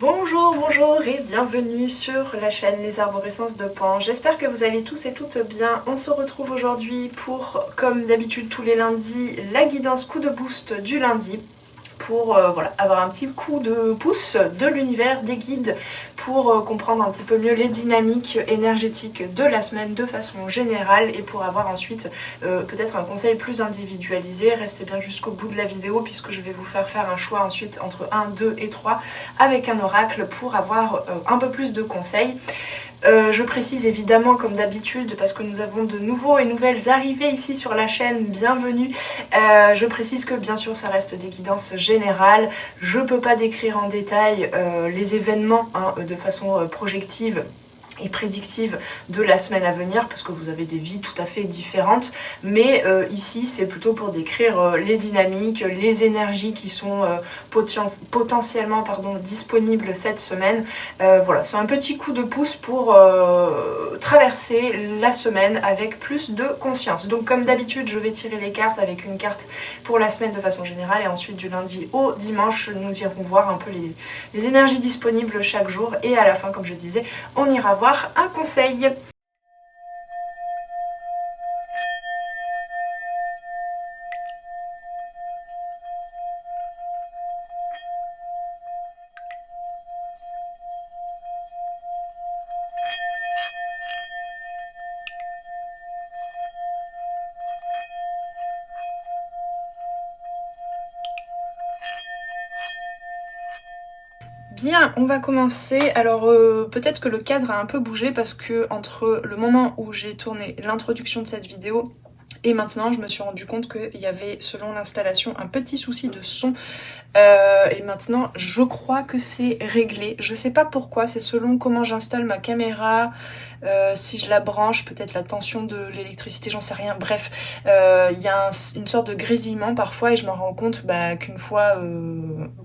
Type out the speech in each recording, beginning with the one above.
Bonjour, bonjour et bienvenue sur la chaîne Les Arborescences de Pan. J'espère que vous allez tous et toutes bien. On se retrouve aujourd'hui pour, comme d'habitude tous les lundis, la guidance coup de boost du lundi. Pour avoir un petit coup de pouce de l'univers, des guides, pour comprendre un petit peu mieux les dynamiques énergétiques de la semaine de façon générale et pour avoir ensuite peut-être un conseil plus individualisé. Restez bien jusqu'au bout de la vidéo puisque je vais vous faire un choix ensuite entre 1, 2 et 3 avec un oracle pour avoir un peu plus de conseils. Je précise évidemment comme d'habitude parce que nous avons de nouveaux et nouvelles arrivées ici sur la chaîne, bienvenue. Je précise que bien sûr ça reste des guidances générales, je peux pas décrire en détail les événements de façon projective et prédictive de la semaine à venir parce que vous avez des vies tout à fait différentes, mais ici c'est plutôt pour décrire les dynamiques, les énergies qui sont potentiellement disponibles cette semaine. Voilà, c'est un petit coup de pouce pour traverser la semaine avec plus de conscience. Donc comme d'habitude je vais tirer les cartes avec une carte pour la semaine de façon générale et ensuite du lundi au dimanche nous irons voir un peu les énergies disponibles chaque jour et à la fin, comme je disais, on ira voir un conseil. Bien, on va commencer. Alors peut-être que le cadre a un peu bougé parce que entre le moment où j'ai tourné l'introduction de cette vidéo et maintenant, je me suis rendu compte qu'il y avait, selon l'installation, un petit souci de son. Et maintenant, je crois que c'est réglé. Je sais pas pourquoi, c'est selon comment j'installe ma caméra, si je la branche, peut-être la tension de l'électricité, j'en sais rien. Bref, il y a une sorte de grésillement parfois et je me rends compte qu'une fois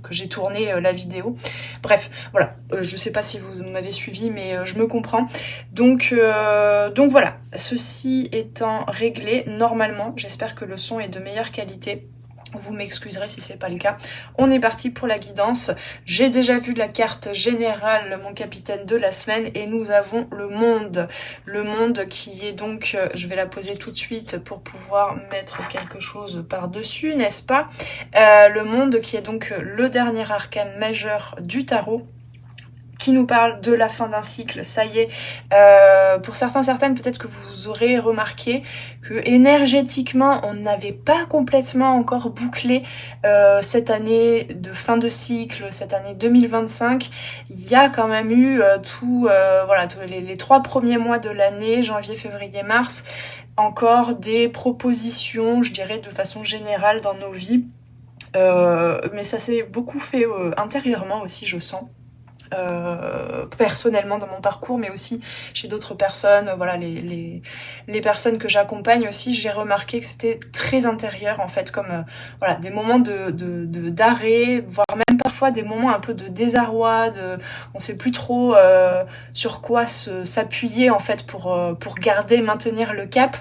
que j'ai tourné la vidéo. Bref, voilà. Je sais pas si vous m'avez suivi, mais je me comprends. Donc voilà. Ceci étant réglé, normalement, j'espère que le son est de meilleure qualité. Vous m'excuserez si c'est pas le cas. On est parti pour la guidance. J'ai déjà vu la carte générale, mon capitaine de la semaine, et nous avons le monde. Le monde qui est donc, je vais la poser tout de suite pour pouvoir mettre quelque chose par-dessus, n'est-ce pas? Le monde qui est donc le dernier arcane majeur du tarot, qui nous parle de la fin d'un cycle. Ça y est, pour certaines, peut-être que vous aurez remarqué que énergétiquement, on n'avait pas complètement encore bouclé cette année de fin de cycle, cette année 2025. Il y a quand même eu tous les 3 premiers mois de l'année, janvier, février, mars, encore des propositions, je dirais, de façon générale dans nos vies. Mais ça s'est beaucoup fait intérieurement aussi, je sens. Personnellement dans mon parcours, mais aussi chez d'autres personnes, voilà, les personnes que j'accompagne aussi, j'ai remarqué que c'était très intérieur en fait, comme voilà, des moments d'arrêt, voire même parfois des moments un peu de désarroi, on sait plus trop sur quoi s'appuyer en fait pour garder, maintenir le cap,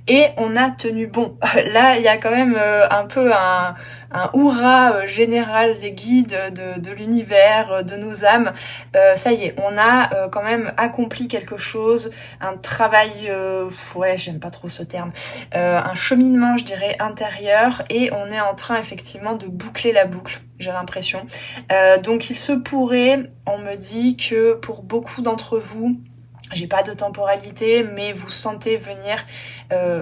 et on a tenu bon. Là, il y a quand même un peu un hurrah général des guides, de l'univers, de nos âmes. Ça y est, on a quand même accompli quelque chose, un travail, j'aime pas trop ce terme, un cheminement, je dirais, intérieur, et on est en train effectivement de boucler la boucle, j'ai l'impression. Donc il se pourrait, on me dit que pour beaucoup d'entre vous, j'ai pas de temporalité, mais vous sentez venir,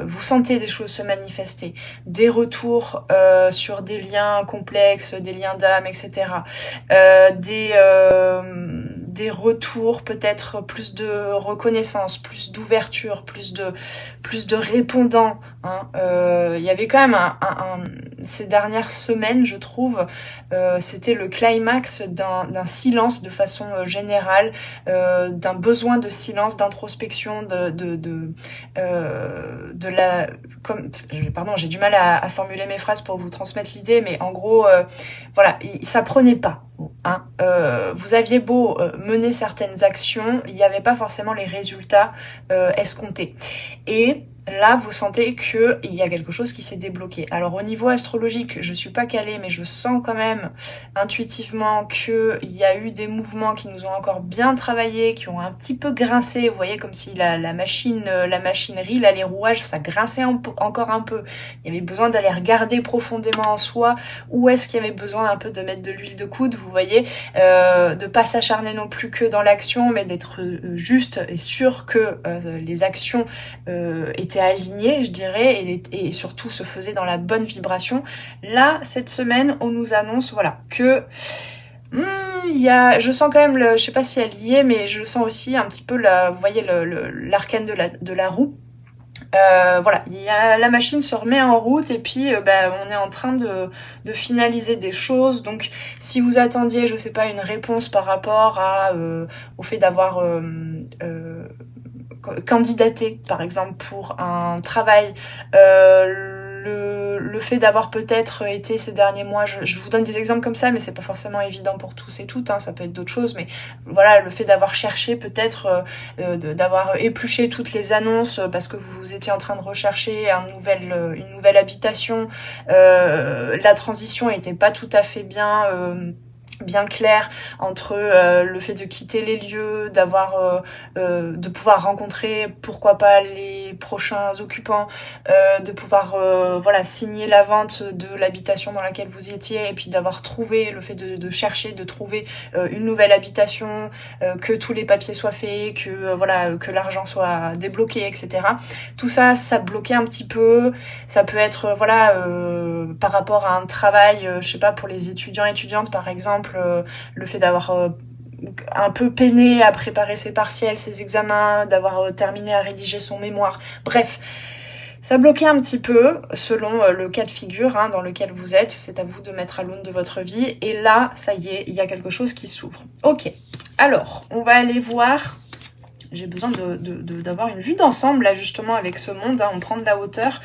vous sentez des choses se manifester, des retours sur des liens complexes, des liens d'âme, etc. Des retours, peut-être plus de reconnaissance, plus d'ouverture, plus de répondants. Il y avait quand même ces dernières semaines, je trouve, c'était le climax d'un silence de façon générale, d'un besoin de silence, d'introspection, pardon, j'ai du mal à formuler mes phrases pour vous transmettre l'idée, mais en gros, voilà, ça prenait pas. Vous aviez beau mener certaines actions, il n'y avait pas forcément les résultats escomptés. Et là vous sentez qu'il y a quelque chose qui s'est débloqué. Alors au niveau astrologique, je suis pas calée, mais je sens quand même intuitivement qu'il y a eu des mouvements qui nous ont encore bien travaillé, qui ont un petit peu grincé, vous voyez, comme si la machinerie, là, les rouages, ça grinçait encore un peu. Il y avait besoin d'aller regarder profondément en soi, où est-ce qu'il y avait besoin un peu de mettre de l'huile de coude, vous voyez, de pas s'acharner non plus que dans l'action, mais d'être juste et sûr que les actions étaient alignées, je dirais, et surtout se faisaient dans la bonne vibration. Là, cette semaine, on nous annonce, voilà, que je sens quand même, je sais pas si elle y est, mais je sens aussi un petit peu vous voyez l'arcane de la roue. Voilà, la machine se remet en route et puis on est en train de finaliser des choses. Donc si vous attendiez, je sais pas, une réponse par rapport au fait d'avoir candidaté par exemple pour un travail, le fait d'avoir peut-être été ces derniers mois, je vous donne des exemples comme ça, mais c'est pas forcément évident pour tous et toutes, hein, ça peut être d'autres choses, mais voilà, le fait d'avoir cherché peut-être, d'avoir épluché toutes les annonces parce que vous étiez en train de rechercher une nouvelle habitation, la transition était pas tout à fait bien clair entre le fait de quitter les lieux, de pouvoir rencontrer pourquoi pas les prochains occupants, de pouvoir signer la vente de l'habitation dans laquelle vous étiez et puis d'avoir trouvé le fait de chercher, de trouver une nouvelle habitation, que tous les papiers soient faits, que l'argent soit débloqué, etc. Tout ça, ça bloquait un petit peu. Ça peut être par rapport à un travail, je sais pas, pour les étudiantes par exemple, le fait d'avoir un peu peiné à préparer ses partiels, ses examens, d'avoir terminé à rédiger son mémoire. Bref, ça bloquait un petit peu selon le cas de figure dans lequel vous êtes. C'est à vous de mettre à l'aune de votre vie. Et là, ça y est, il y a quelque chose qui s'ouvre. Ok, alors, on va aller voir. J'ai besoin d'avoir une vue d'ensemble là justement avec ce monde, on prend de la hauteur.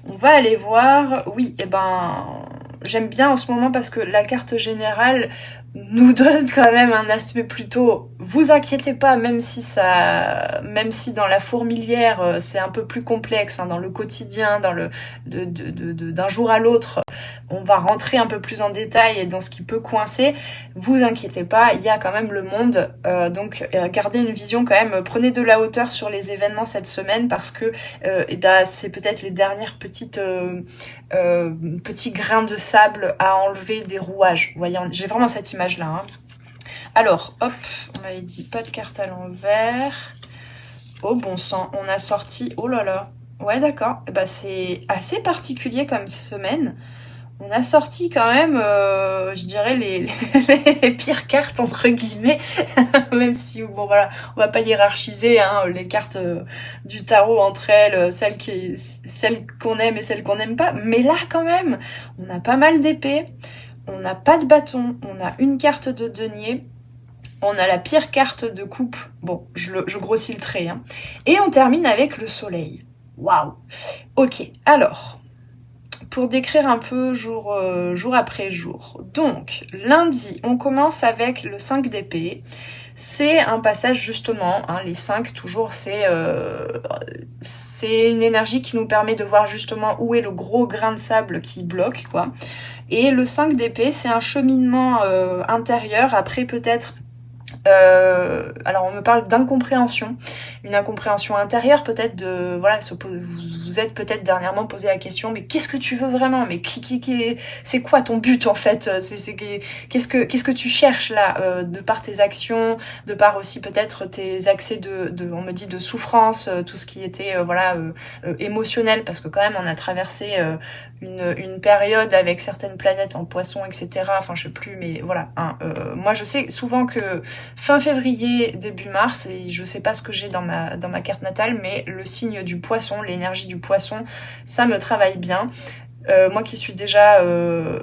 On va aller voir, oui, j'aime bien en ce moment parce que la carte générale nous donne quand même un aspect plutôt, vous inquiétez pas, même si dans la fourmilière c'est un peu plus complexe, dans le quotidien, d'un jour à l'autre, on va rentrer un peu plus en détail et dans ce qui peut coincer, vous inquiétez pas, il y a quand même le monde, donc gardez une vision quand même, prenez de la hauteur sur les événements cette semaine parce que c'est peut-être les dernières petits grains de sable à enlever des rouages. Vous voyez, j'ai vraiment cette image là. Alors, hop, on m'avait dit pas de carte à l'envers. Oh bon sang, on a sorti, oh là là. Ouais d'accord, c'est assez particulier comme semaine. On a sorti quand même, je dirais, les pires cartes, entre guillemets, même si, bon voilà, on va pas hiérarchiser les cartes du tarot entre elles, celles qu'on aime et celles qu'on n'aime pas, mais là quand même, on a pas mal d'épées, on n'a pas de bâton, on a une carte de denier, on a la pire carte de coupe, bon, je grossis le trait, et on termine avec le soleil. Waouh. Ok, alors... Pour décrire un peu jour après jour. Donc, lundi, on commence avec le 5 d'épée. C'est un passage justement, les 5 toujours, c'est une énergie qui nous permet de voir justement où est le gros grain de sable qui bloque, quoi. Et le 5 d'épée, c'est un cheminement intérieur, après peut-être... alors on me parle d'incompréhension, une incompréhension intérieure peut-être vous êtes peut-être dernièrement posé la question, mais qu'est-ce que tu veux vraiment, mais c'est quoi ton but en fait, qu'est-ce que tu cherches là, de par tes actions, de par aussi peut-être tes accès on me dit de souffrance, tout ce qui était émotionnel, parce que quand même on a traversé une période avec certaines planètes en poisson, etc. Enfin je sais plus, mais voilà, moi je sais souvent que fin février, début mars, et je sais pas ce que j'ai dans ma carte natale, mais le signe du poisson, l'énergie du poisson, ça me travaille bien. Moi qui suis déjà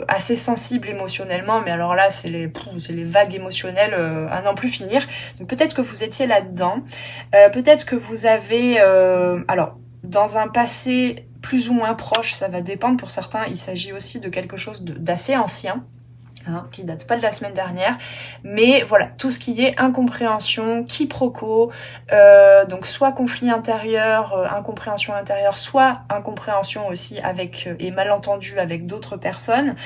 assez sensible émotionnellement, mais alors là c'est les vagues émotionnelles à n'en plus finir. Donc peut-être que vous étiez là-dedans, peut-être que vous avez alors dans un passé plus ou moins proche, ça va dépendre, pour certains il s'agit aussi de quelque chose d'assez ancien. qui date pas de la semaine dernière, mais voilà, tout ce qui est incompréhension, quiproquo, donc soit conflit intérieur, incompréhension intérieure, soit incompréhension aussi avec et malentendu avec d'autres personnes.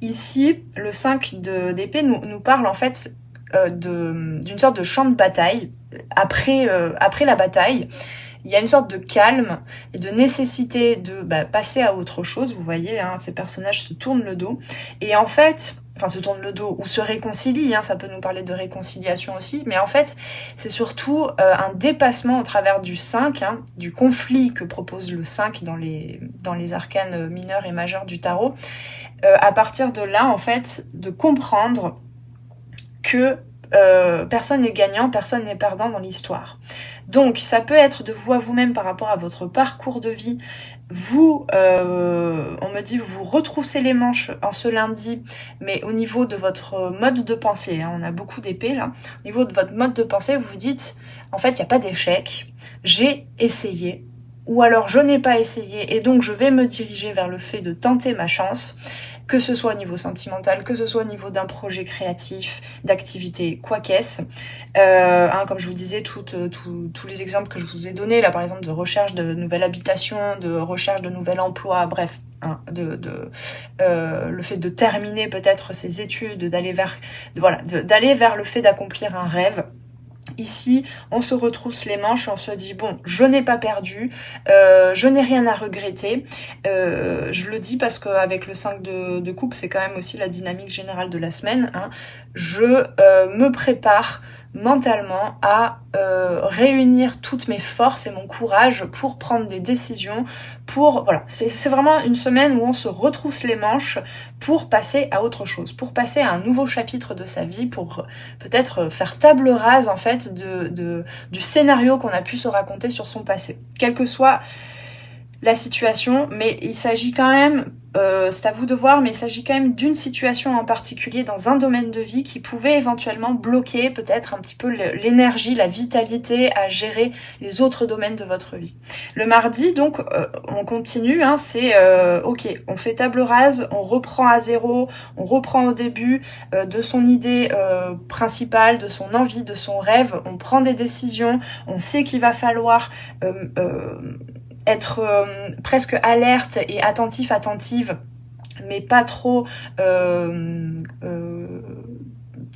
Ici, le 5 d'épée nous parle en fait d'une sorte de champ de bataille après la bataille. Il y a une sorte de calme et de nécessité de passer à autre chose. Vous voyez, ces personnages se tournent le dos. Et en fait, se tournent le dos ou se réconcilient, ça peut nous parler de réconciliation aussi, mais en fait, c'est surtout un dépassement au travers du 5, du conflit que propose le 5 dans les arcanes mineurs et majeurs du tarot. À partir de là, en fait, de comprendre que personne n'est gagnant, personne n'est perdant dans l'histoire. Donc, ça peut être de vous à vous-même par rapport à votre parcours de vie. Vous, on me dit, vous retroussez les manches en ce lundi, mais au niveau de votre mode de pensée, on a beaucoup d'épées là, au niveau de votre mode de pensée, vous vous dites, en fait, il n'y a pas d'échec, j'ai essayé, ou alors je n'ai pas essayé, et donc je vais me diriger vers le fait de tenter ma chance, que ce soit au niveau sentimental, que ce soit au niveau d'un projet créatif, d'activité, quoi qu'est-ce. Comme je vous disais, tous les exemples que je vous ai donnés, là par exemple de recherche de nouvelle habitation, de recherche de nouvel emploi, bref, le fait de terminer peut-être ses études, d'aller vers le fait d'accomplir un rêve. Ici, on se retrousse les manches et on se dit bon, je n'ai pas perdu, je n'ai rien à regretter. Je le dis parce qu'avec le 5 de coupe, c'est quand même aussi la dynamique générale de la semaine. Je me prépare mentalement à réunir toutes mes forces et mon courage pour prendre des décisions, c'est vraiment une semaine où on se retrousse les manches pour passer à autre chose, pour passer à un nouveau chapitre de sa vie, pour peut-être faire table rase en fait du scénario qu'on a pu se raconter sur son passé, quelle que soit la situation, mais il s'agit quand même, c'est à vous de voir, mais il s'agit quand même d'une situation en particulier dans un domaine de vie qui pouvait éventuellement bloquer peut-être un petit peu l'énergie, la vitalité à gérer les autres domaines de votre vie. Le mardi, donc, on continue, c'est ok, on fait table rase, on reprend à zéro, on reprend au début de son idée principale, de son envie, de son rêve, on prend des décisions, on sait qu'il va falloir être presque alerte et attentive, mais pas trop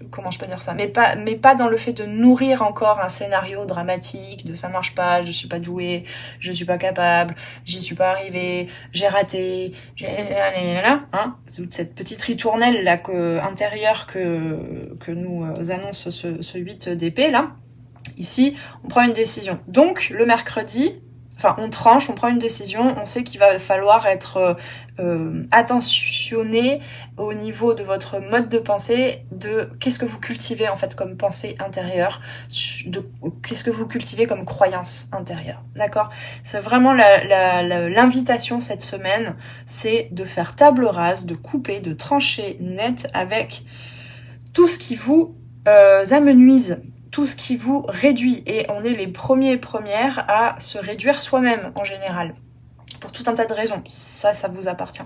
comment je peux dire ça, mais pas dans le fait de nourrir encore un scénario dramatique de ça marche pas, je suis pas douée, je suis pas capable, j'y suis pas arrivée, j'ai raté, toute cette petite ritournelle là intérieure que nous annonce ce 8 d'épée là. Ici, on prend une décision. Donc le mercredi, on tranche, on prend une décision, on sait qu'il va falloir être attentionné au niveau de votre mode de pensée, de qu'est-ce que vous cultivez en fait comme pensée intérieure, qu'est-ce que vous cultivez comme croyance intérieure, d'accord ? C'est vraiment l'invitation cette semaine, c'est de faire table rase, de couper, de trancher net avec tout ce qui vous amenuise, tout ce qui vous réduit. Et on est les premières à se réduire soi-même en général. Pour tout un tas de raisons. Ça vous appartient.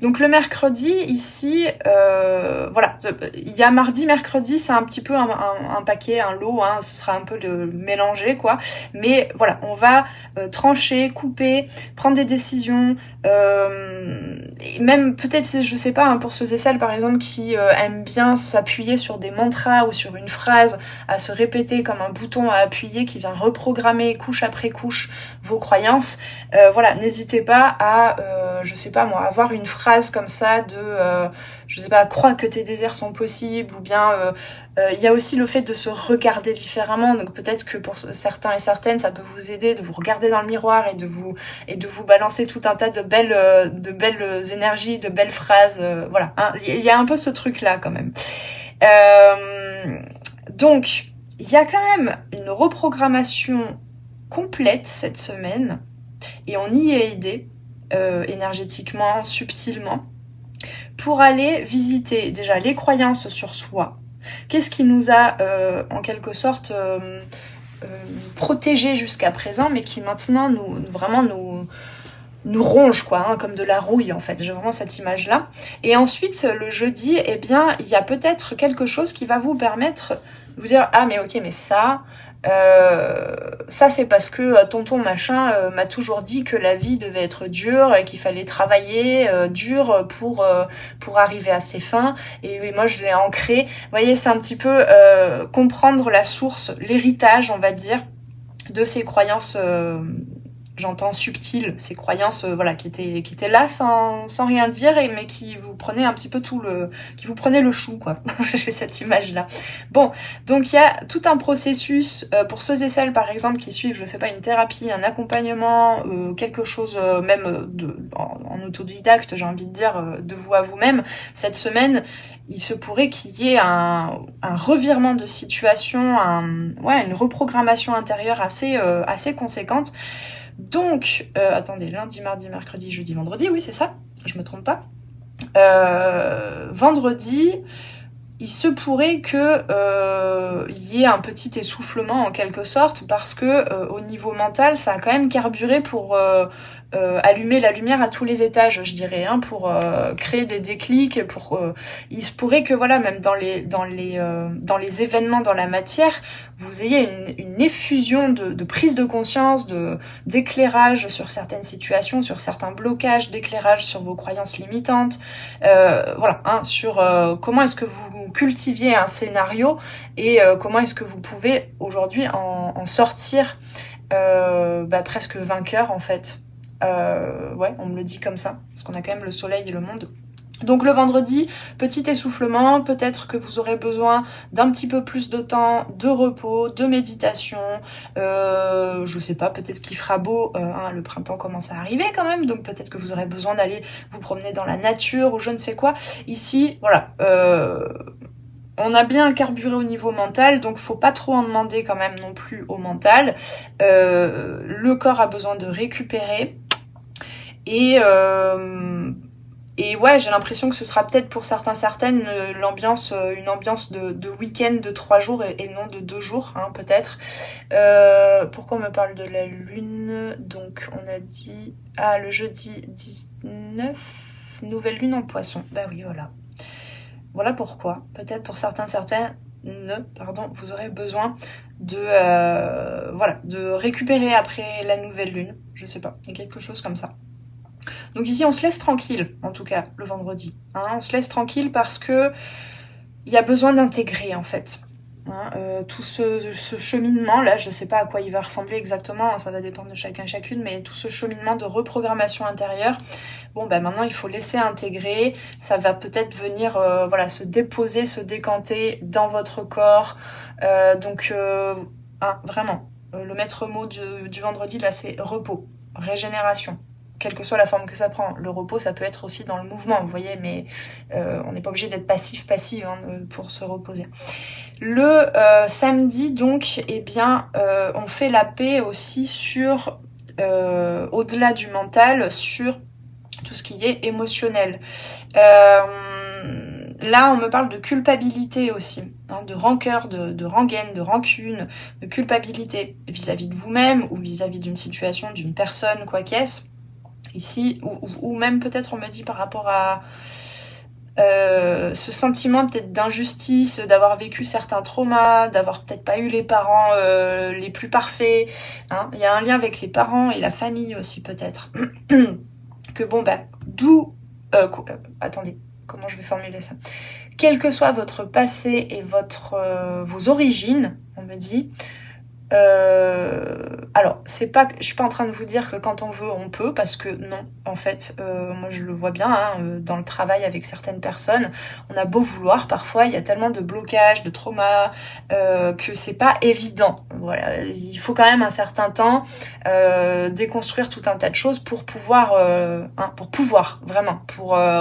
Donc le mercredi, ici, il y a mardi, mercredi, c'est un petit peu un paquet, un lot, ce sera un peu le mélanger, quoi. Mais voilà, on va trancher, couper, prendre des décisions, et même peut-être, je sais pas, pour ceux et celles, par exemple, qui aiment bien s'appuyer sur des mantras ou sur une phrase, à se répéter comme un bouton à appuyer qui vient reprogrammer couche après couche vos croyances, n'hésitez pas à, avoir une phrase comme ça de, crois que tes désirs sont possibles, ou bien, il y a aussi le fait de se regarder différemment, donc peut-être que pour certains et certaines, ça peut vous aider de vous regarder dans le miroir et de vous balancer tout un tas de belles énergies, de belles phrases, il y a un peu ce truc-là quand même. Donc, il y a quand même une reprogrammation complète cette semaine, et on y est aidé énergétiquement, subtilement, pour aller visiter déjà les croyances sur soi. Qu'est-ce qui nous a en quelque sorte protégés jusqu'à présent, mais qui maintenant nous nous ronge, quoi, hein, comme de la rouille, en fait. J'ai vraiment cette image-là. Et ensuite, le jeudi, eh bien, il y a peut-être quelque chose qui va vous permettre de vous dire « Ah, mais ok, mais ça c'est parce que tonton machin m'a toujours dit que la vie devait être dure et qu'il fallait travailler dur pour arriver à ses fins. Et moi, je l'ai ancré. » Vous voyez, c'est un petit peu comprendre la source, l'héritage, on va dire, de ces croyances... j'entends subtiles, ces croyances voilà qui étaient là sans rien dire mais qui vous prenaient un petit peu qui vous prenaient le chou, quoi. J'ai cette image là. Bon, donc il y a tout un processus pour ceux et celles par exemple qui suivent, je sais pas, une thérapie, un accompagnement, quelque chose même en autodidacte, j'ai envie de dire, de vous à vous-même. Cette semaine, il se pourrait qu'il y ait un revirement de situation, une reprogrammation intérieure assez conséquente. Donc, attendez, lundi, mardi, mercredi, jeudi, vendredi, oui, c'est ça, je me trompe pas. Vendredi, il se pourrait que y ait un petit essoufflement en quelque sorte, parce que au niveau mental, ça a quand même carburé pour allumer la lumière à tous les étages, je dirais, hein, pour créer des déclics, il se pourrait que voilà, même dans les événements, dans la matière, vous ayez une effusion de prise de conscience, d'éclairage sur certaines situations, sur certains blocages, d'éclairage sur vos croyances limitantes, voilà, hein, sur comment est-ce que vous cultiviez un scénario et comment est-ce que vous pouvez aujourd'hui en sortir presque vainqueur, en fait. Ouais, on me le dit comme ça, parce qu'on a quand même le soleil et le monde. Donc le vendredi, petit essoufflement, peut-être que vous aurez besoin d'un petit peu plus de temps, de repos, de méditation, je sais pas, peut-être qu'il fera beau, hein, le printemps commence à arriver quand même, donc peut-être que vous aurez besoin d'aller vous promener dans la nature ou je ne sais quoi. Ici, voilà, on a bien carburé au niveau mental, donc faut pas trop en demander quand même non plus au mental. Le corps a besoin de récupérer. Et ouais, j'ai l'impression que ce sera peut-être pour certaines une ambiance de week-end de 3 jours et non de 2 jours, hein, peut-être. Pourquoi on me parle de la lune? Donc on a dit le jeudi 19, nouvelle lune en poisson. Bah oui, voilà. Voilà pourquoi. Peut-être pour certaines, vous aurez besoin de récupérer après la nouvelle lune. Je sais pas, il y a quelque chose comme ça. Donc ici, on se laisse tranquille, en tout cas, le vendredi. Hein, on se laisse tranquille parce que il y a besoin d'intégrer, en fait. Hein, tout ce cheminement-là, je sais pas à quoi il va ressembler exactement, hein, ça va dépendre de chacun chacune, mais tout ce cheminement de reprogrammation intérieure, bon, maintenant, il faut laisser intégrer. Ça va peut-être venir se déposer, se décanter dans votre corps. Vraiment, le maître mot du vendredi, là, c'est repos, régénération. Quelle que soit la forme que ça prend. Le repos, ça peut être aussi dans le mouvement, vous voyez, mais on n'est pas obligé d'être passive pour se reposer. Le samedi, donc, on fait la paix aussi sur, au-delà du mental, sur tout ce qui est émotionnel. Là, on me parle de culpabilité aussi, hein, de rancœur, de rengaine, de rancune, de culpabilité vis-à-vis de vous-même ou vis-à-vis d'une situation, d'une personne, quoi qu'est-ce. Ici, ou même peut-être on me dit par rapport à ce sentiment peut-être d'injustice, d'avoir vécu certains traumas, d'avoir peut-être pas eu les parents les plus parfaits. Hein. Il y a un lien avec les parents et la famille aussi peut-être. Que attendez, comment je vais formuler ça? Quel que soit votre passé et vos origines, on me dit, alors, je suis pas en train de vous dire que quand on veut, on peut, parce que non, en fait, moi je le vois bien, hein, dans le travail avec certaines personnes, on a beau vouloir, parfois il y a tellement de blocages, de traumas, que c'est pas évident. Voilà, il faut quand même un certain temps déconstruire tout un tas de choses pour pouvoir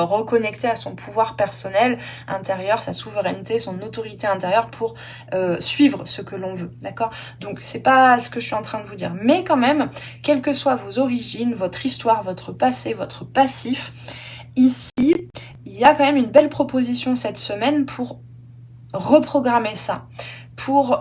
reconnecter à son pouvoir personnel intérieur, sa souveraineté, son autorité intérieure pour suivre ce que l'on veut, d'accord? Donc c'est pas ce que je suis en train de vous dire, mais quand même, quelles que soient vos origines, votre histoire, votre passé, votre passif, ici, il y a quand même une belle proposition cette semaine pour reprogrammer ça, pour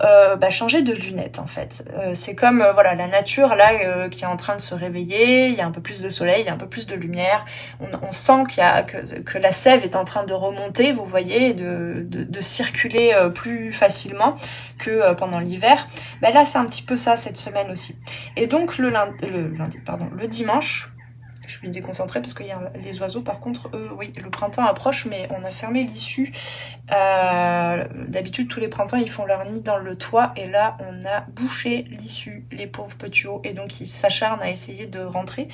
changer de lunettes en fait. C'est comme voilà la nature là qui est en train de se réveiller, il y a un peu plus de soleil, il y a un peu plus de lumière, on sent que la sève est en train de remonter, vous voyez, de circuler plus facilement que pendant l'hiver. Ben là c'est un petit peu ça cette semaine aussi. Et donc le dimanche, je suis déconcentrée parce qu'il y a les oiseaux, par contre, eux, oui, le printemps approche, mais on a fermé l'issue. D'habitude, tous les printemps, ils font leur nid dans le toit, et là, on a bouché l'issue, les pauvres petits hauts, et donc ils s'acharnent à essayer de rentrer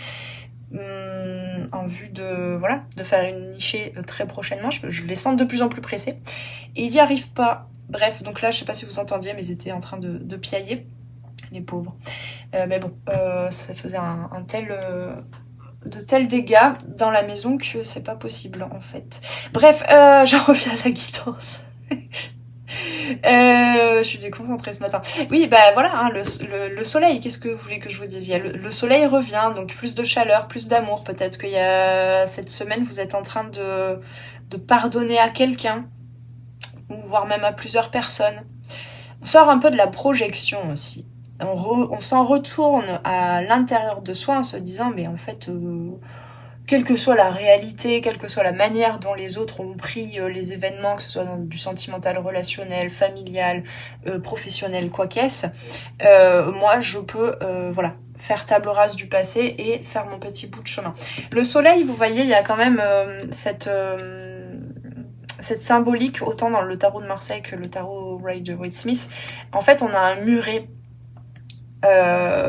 en vue de faire une nichée très prochainement. Je les sens de plus en plus pressés, et ils n'y arrivent pas. Bref, donc là, je sais pas si vous entendiez, mais ils étaient en train de piailler, les pauvres. Mais bon, ça faisait de tels dégâts dans la maison que c'est pas possible en fait. Bref, j'en reviens à la guidance. Je suis déconcentrée ce matin. Oui, bah voilà, hein, le soleil, qu'est-ce que vous voulez que je vous dise? Le soleil revient, donc plus de chaleur, plus d'amour. Peut-être qu'il y a cette semaine, vous êtes en train de pardonner à quelqu'un, ou voire même à plusieurs personnes. On sort un peu de la projection aussi. On s'en retourne à l'intérieur de soi en se disant mais en fait quelle que soit la réalité, quelle que soit la manière dont les autres ont pris les événements, que ce soit dans du sentimental, relationnel, familial, professionnel, quoi qu'est-ce, moi je peux faire table rase du passé et faire mon petit bout de chemin. Le soleil, vous voyez, il y a quand même cette symbolique autant dans le tarot de Marseille que le tarot Rider-Waite-Smith. En fait, on a un muret.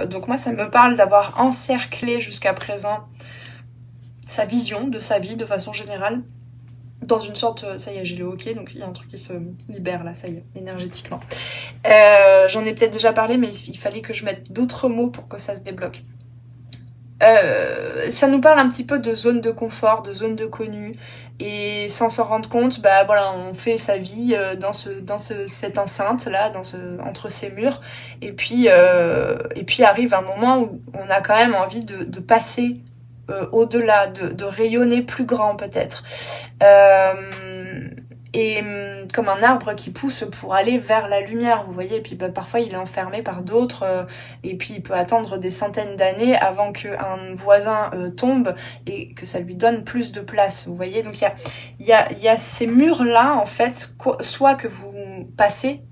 Donc moi, ça me parle d'avoir encerclé jusqu'à présent sa vision de sa vie de façon générale dans une sorte, ça y est, j'ai le hockey, donc il y a un truc qui se libère là, ça y est, énergétiquement. J'en ai peut-être déjà parlé, mais il fallait que je mette d'autres mots pour que ça se débloque. Ça nous parle un petit peu de zone de confort, de zone de connu, et sans s'en rendre compte, on fait sa vie dans cette enceinte là, entre ces murs, et puis arrive un moment où on a quand même envie de passer au-delà, de rayonner plus grand peut-être. Et comme un arbre qui pousse pour aller vers la lumière, vous voyez, et puis parfois il est enfermé par d'autres, et puis il peut attendre des centaines d'années avant qu'un voisin tombe et que ça lui donne plus de place, vous voyez. Donc il y a ces murs-là, en fait, soit que vous passez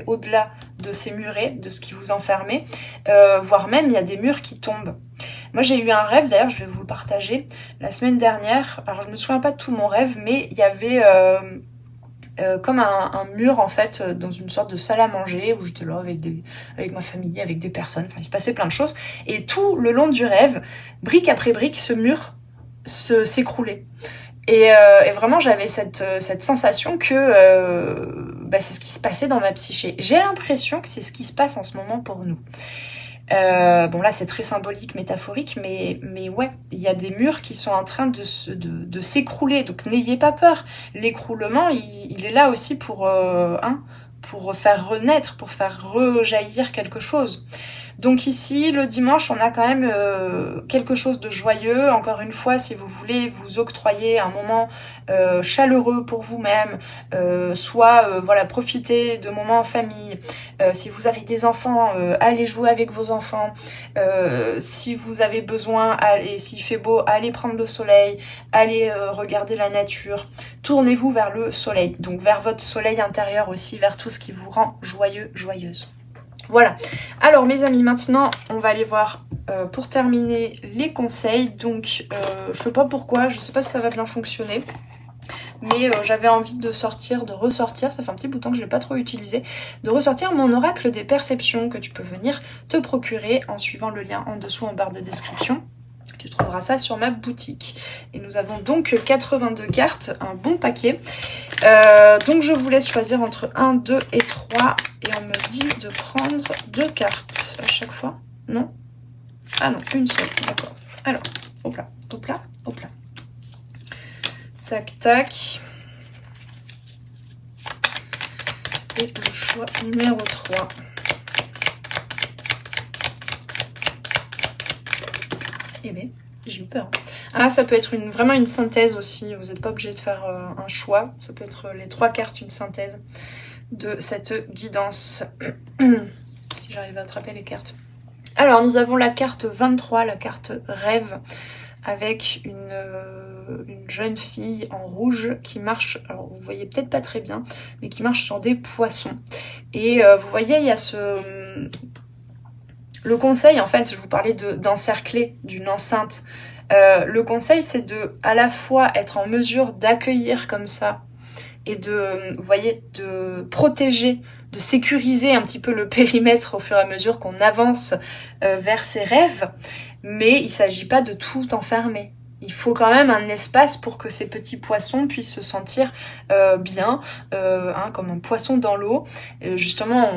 au-delà de ces murets, de ce qui vous enfermait, voire même il y a des murs qui tombent. Moi j'ai eu un rêve, d'ailleurs je vais vous le partager, la semaine dernière. Alors je me souviens pas de tout mon rêve, mais il y avait comme un mur en fait dans une sorte de salle à manger où j'étais là avec ma famille, avec des personnes, enfin il se passait plein de choses, et tout le long du rêve, brique après brique, ce mur s'écroulait. Et vraiment j'avais cette sensation que c'est ce qui se passait dans ma psyché. J'ai l'impression que c'est ce qui se passe en ce moment pour nous. Bon là c'est très symbolique, métaphorique, mais ouais, il y a des murs qui sont en train de s'écrouler, donc n'ayez pas peur. L'écroulement, il est là aussi pour faire renaître, pour faire rejaillir quelque chose. Donc ici, le dimanche, on a quand même quelque chose de joyeux. Encore une fois, si vous voulez vous octroyer un moment chaleureux pour vous-même, soit profiter de moments en famille. Si vous avez des enfants, allez jouer avec vos enfants. Si vous avez besoin, et s'il fait beau, allez prendre le soleil, allez regarder la nature. Tournez-vous vers le soleil, donc vers votre soleil intérieur aussi, vers tout ce qui vous rend joyeux, joyeuse. Voilà, alors mes amis, maintenant on va aller voir pour terminer les conseils. Donc je sais pas pourquoi, je sais pas si ça va bien fonctionner, mais j'avais envie de ressortir, ça fait un petit bout de temps que je l'ai pas trop utilisé, de ressortir mon oracle des perceptions que tu peux venir te procurer en suivant le lien en dessous en barre de description. Tu trouveras ça sur ma boutique. Et nous avons donc 82 cartes, un bon paquet. Donc je vous laisse choisir entre 1, 2 et 3. Et on me dit de prendre 2 cartes à chaque fois. Non? Ah non, une seule, d'accord. Alors, hop là, hop là, hop là. Tac, tac. Et le choix numéro 3. Eh bien, j'ai eu peur. Ah, ça peut être vraiment une synthèse aussi. Vous n'êtes pas obligé de faire un choix. Ça peut être les 3 cartes, une synthèse. de cette guidance. Si j'arrive à attraper les cartes. Alors nous avons la carte 23, la carte rêve, avec une jeune fille en rouge qui marche, alors vous voyez peut-être pas très bien, mais qui marche sur des poissons. Et vous voyez, il y a le conseil, en fait, je vous parlais d'encercler, d'une enceinte. Le conseil, c'est de à la fois être en mesure d'accueillir comme ça et vous voyez, de protéger, de sécuriser un petit peu le périmètre au fur et à mesure qu'on avance vers ses rêves, mais il s'agit pas de tout enfermer. Il faut quand même un espace pour que ces petits poissons puissent se sentir bien, comme un poisson dans l'eau. Justement,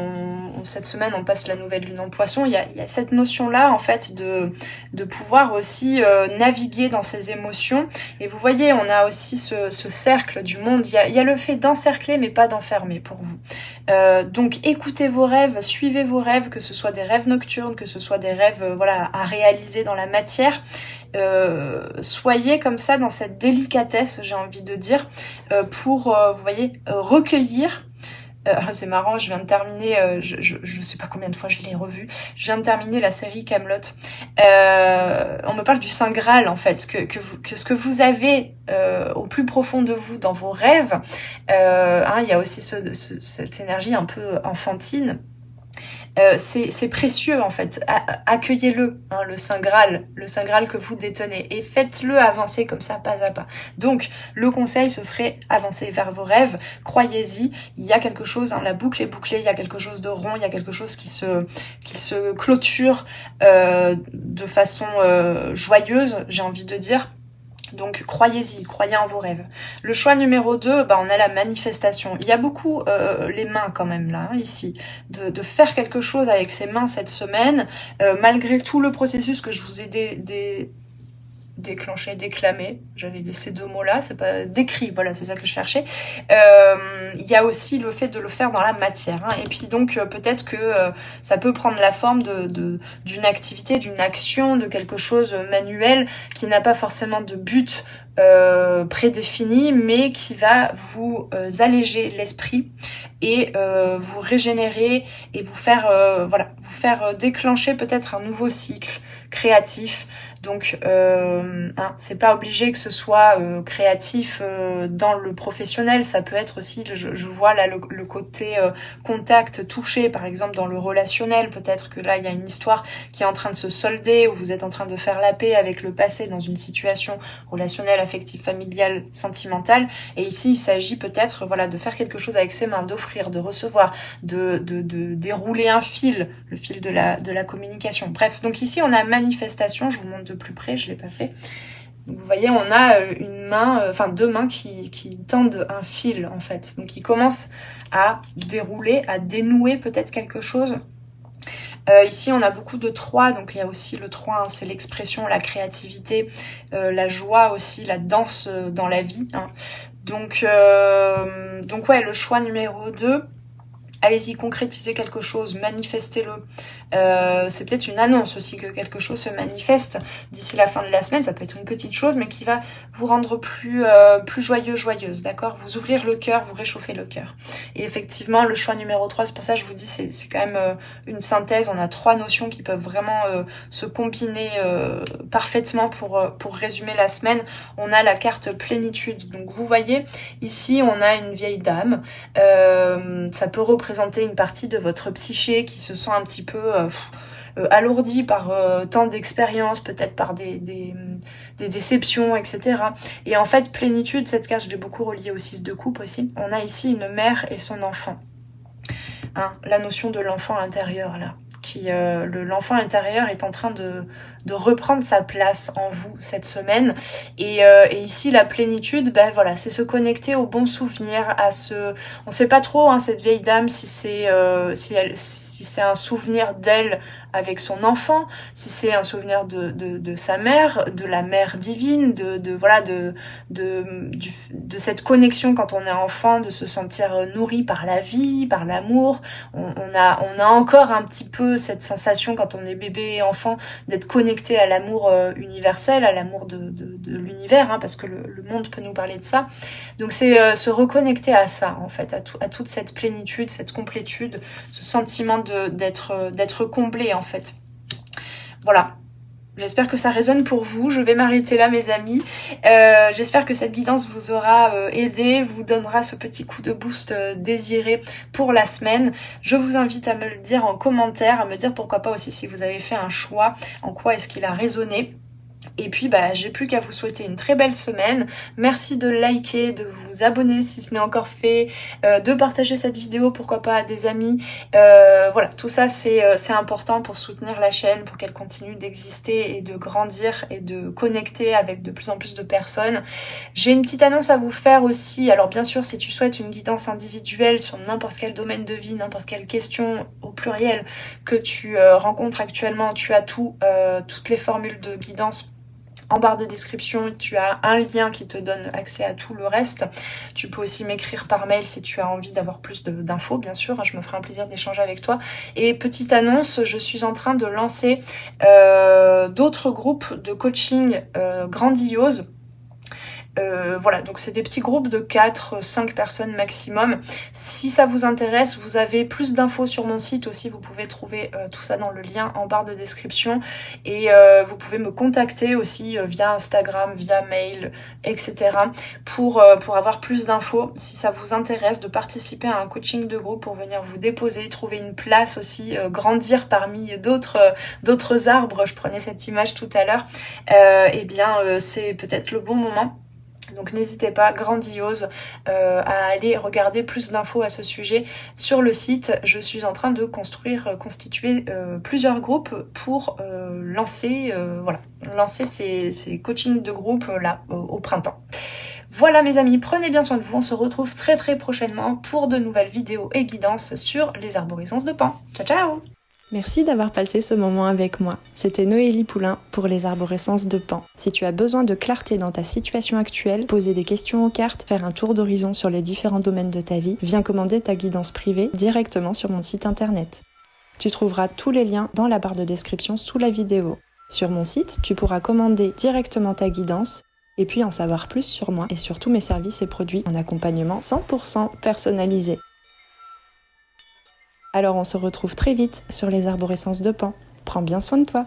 cette semaine, on passe la nouvelle lune en poisson. Il y a cette notion-là, en fait, de pouvoir aussi naviguer dans ses émotions. Et vous voyez, on a aussi ce cercle du monde. Il y a le fait d'encercler, mais pas d'enfermer pour vous. Donc, écoutez vos rêves, suivez vos rêves, que ce soit des rêves nocturnes, que ce soit des rêves à réaliser dans la matière. Soyez comme ça dans cette délicatesse, j'ai envie de dire, pour, vous voyez, recueillir. C'est marrant, je viens de terminer, je sais pas combien de fois je l'ai revu, je viens de terminer la série Kaamelott. On me parle du Saint Graal, en fait, que ce que vous avez au plus profond de vous dans vos rêves, il y a aussi cette énergie un peu enfantine. C'est précieux en fait, accueillez-le, le Saint Graal que vous détenez, et faites-le avancer comme ça, pas à pas. Donc le conseil, ce serait avancer vers vos rêves, croyez-y, il y a quelque chose, la boucle est bouclée, il y a quelque chose de rond, il y a quelque chose qui se clôture de façon joyeuse, j'ai envie de dire. Donc croyez-y, croyez en vos rêves. Le choix numéro 2, on a la manifestation. Il y a beaucoup les mains quand même là, ici, de faire quelque chose avec ses mains cette semaine, malgré tout le processus que je vous ai déclenché, déclamé. J'avais laissé 2 mots là, c'est pas décrit, voilà, c'est ça que je cherchais. Il y a aussi le fait de le faire dans la matière. Et puis donc peut-être que ça peut prendre la forme d'une activité, d'une action, de quelque chose manuel qui n'a pas forcément de but prédéfini, mais qui va vous alléger l'esprit et vous régénérer et vous faire déclencher peut-être un nouveau cycle créatif. Donc c'est pas obligé que ce soit créatif dans le professionnel, ça peut être aussi, je vois là le côté contact, touché, par exemple dans le relationnel, peut-être que là il y a une histoire qui est en train de se solder, où vous êtes en train de faire la paix avec le passé dans une situation relationnelle, affective, familiale, sentimentale, et ici il s'agit peut-être de faire quelque chose avec ses mains, d'offrir, de recevoir, de dérouler un fil, le fil de la communication. Bref, donc ici on a manifestation, je vous montre de plus près, je l'ai pas fait. Donc vous voyez, on a deux mains qui tendent un fil en fait. Donc ils commencent à dérouler, à dénouer peut-être quelque chose. Ici on a beaucoup de 3, donc il y a aussi le 3, c'est l'expression, la créativité, la joie aussi, la danse dans la vie. Donc ouais, le choix numéro 2. Allez-y, concrétisez quelque chose, manifestez-le. C'est peut-être une annonce aussi que quelque chose se manifeste d'ici la fin de la semaine. Ça peut être une petite chose, mais qui va vous rendre plus joyeuse, d'accord? Vous ouvrir le cœur, vous réchauffer le cœur. Et effectivement, le choix numéro 3, c'est pour ça que je vous dis, c'est quand même une synthèse. On a 3 notions qui peuvent vraiment se combiner parfaitement pour résumer la semaine. On a la carte plénitude. Donc vous voyez, ici, on a une vieille dame. Ça peut représenter une partie de votre psyché qui se sent un petit peu alourdie par tant d'expériences, peut-être par des déceptions, etc. Et en fait, plénitude, cette carte, je l'ai beaucoup reliée au 6 de coupe aussi. On a ici une mère et son enfant. La notion de l'enfant intérieur, là. L'enfant intérieur est en train de reprendre sa place en vous cette semaine, et ici la plénitude, c'est se connecter aux bons souvenirs, on sait pas trop cette vieille dame si c'est un souvenir d'elle avec son enfant, si c'est un souvenir de sa mère, de la mère divine, de cette connexion quand on est enfant, de se sentir nourri par la vie, par l'amour. On a encore un petit peu cette sensation quand on est bébé et enfant d'être connecté à l'amour universel, à l'amour de l'univers, parce que le monde peut nous parler de ça. Donc c'est se reconnecter à ça en fait, à toute cette plénitude, cette complétude, ce sentiment d'être comblé en fait. Voilà. J'espère que ça résonne pour vous. Je vais m'arrêter là, mes amis. J'espère que cette guidance vous aura aidé, vous donnera ce petit coup de boost désiré pour la semaine. Je vous invite à me le dire en commentaire, à me dire pourquoi pas aussi si vous avez fait un choix, en quoi est-ce qu'il a résonné. Et puis j'ai plus qu'à vous souhaiter une très belle semaine. Merci de liker, de vous abonner si ce n'est encore fait, de partager cette vidéo, pourquoi pas à des amis. Voilà, tout ça c'est important pour soutenir la chaîne, pour qu'elle continue d'exister et de grandir et de connecter avec de plus en plus de personnes. J'ai une petite annonce à vous faire aussi. Alors bien sûr, si tu souhaites une guidance individuelle sur n'importe quel domaine de vie, n'importe quelle question au pluriel que tu rencontres actuellement, tu as toutes les formules de guidance en barre de description. Tu as un lien qui te donne accès à tout le reste. Tu peux aussi m'écrire par mail si tu as envie d'avoir plus d'infos, bien sûr. Je me ferai un plaisir d'échanger avec toi. Et petite annonce, je suis en train de lancer d'autres groupes de coaching grandioses. Voilà, donc c'est des petits groupes de 4-5 personnes maximum. Si ça vous intéresse, vous avez plus d'infos sur mon site aussi, vous pouvez trouver tout ça dans le lien en barre de description. Et vous pouvez me contacter aussi via Instagram, via mail, etc. pour avoir plus d'infos. Si ça vous intéresse de participer à un coaching de groupe pour venir vous déposer, trouver une place aussi, grandir parmi d'autres arbres, je prenais cette image tout à l'heure, c'est peut-être le bon moment. Donc n'hésitez pas, grandiose, à aller regarder plus d'infos à ce sujet sur le site. Je suis en train de constituer plusieurs groupes pour lancer ces coachings de groupe là au printemps. Voilà mes amis, prenez bien soin de vous. On se retrouve très très prochainement pour de nouvelles vidéos et guidances sur les arborescences de Pan. Ciao ciao! Merci d'avoir passé ce moment avec moi. C'était Noélie Poulain pour les arborescences de Pan. Si tu as besoin de clarté dans ta situation actuelle, poser des questions aux cartes, faire un tour d'horizon sur les différents domaines de ta vie, viens commander ta guidance privée directement sur mon site internet. Tu trouveras tous les liens dans la barre de description sous la vidéo. Sur mon site, tu pourras commander directement ta guidance et puis en savoir plus sur moi et sur tous mes services et produits en accompagnement 100% personnalisé. Alors on se retrouve très vite sur les arborescences de Pan. Prends bien soin de toi.